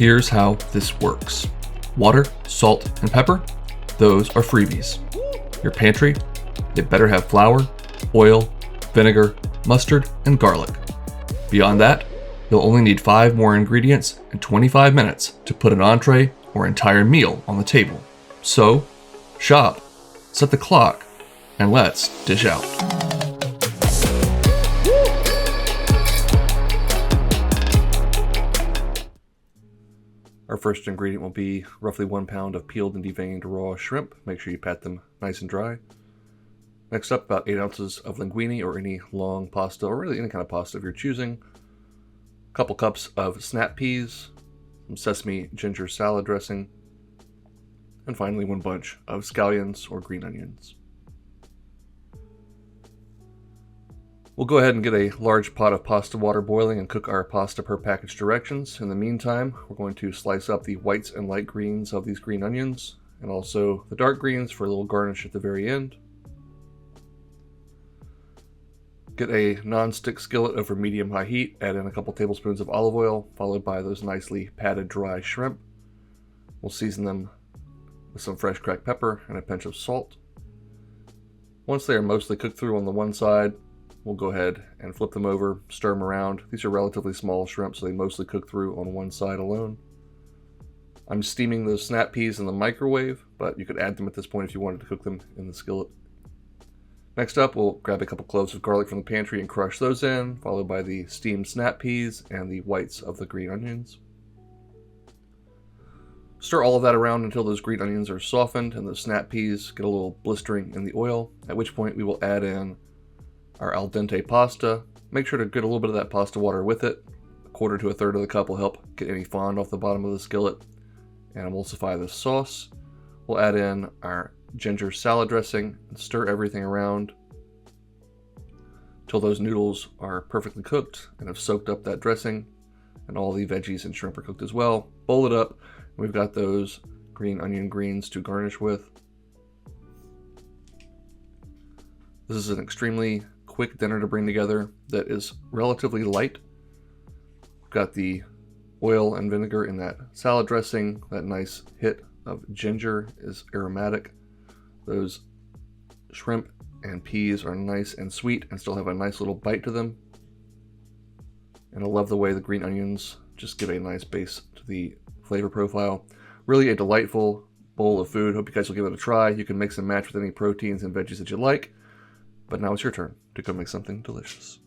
Here's how this works. Water, salt, and pepper, those are freebies. Your pantry, it better have flour, oil, vinegar, mustard, and garlic. Beyond that, you'll only need 5 more ingredients and 25 minutes to put an entree or entire meal on the table. So, shop, set the clock, and let's dish out. Our first ingredient will be roughly 1 pound of peeled and deveined raw shrimp. Make sure you pat them nice and dry. Next up, about 8 ounces of linguine or any long pasta, or really any kind of pasta if you're choosing. A couple cups of snap peas, some sesame ginger salad dressing, and finally 1 bunch of scallions or green onions. We'll go ahead and get a large pot of pasta water boiling and cook our pasta per package directions. In the meantime, we're going to slice up the whites and light greens of these green onions, and also the dark greens for a little garnish at the very end. Get a non-stick skillet over medium-high heat, add in a couple tablespoons of olive oil, followed by those nicely patted dry shrimp. We'll season them with some fresh cracked pepper and a pinch of salt. Once they are mostly cooked through on the one side, we'll go ahead and flip them over, stir them around. These are relatively small shrimp, so they mostly cook through on one side alone. I'm steaming those snap peas in the microwave, but you could add them at this point if you wanted to cook them in the skillet. Next up, we'll grab a couple cloves of garlic from the pantry and crush those in, followed by the steamed snap peas and the whites of the green onions. Stir all of that around until those green onions are softened and those snap peas get a little blistering in the oil, at which point we will add in our al dente pasta. Make sure to get a little bit of that pasta water with it. 1/4 to 1/3 of the cup will help get any fond off the bottom of the skillet and emulsify the sauce. We'll add in our ginger salad dressing and stir everything around until those noodles are perfectly cooked and have soaked up that dressing, and all the veggies and shrimp are cooked as well. Bowl it up, and we've got those green onion greens to garnish with. This is an extremely quick dinner to bring together that is relatively light. We've got the oil and vinegar in that salad dressing. That nice hit of ginger is aromatic. Those shrimp and peas are nice and sweet and still have a nice little bite to them. And I love the way the green onions just give a nice base to the flavor profile. Really a delightful bowl of food. Hope you guys will give it a try. You can mix and match with any proteins and veggies that you like. But now it's your turn to go make something delicious.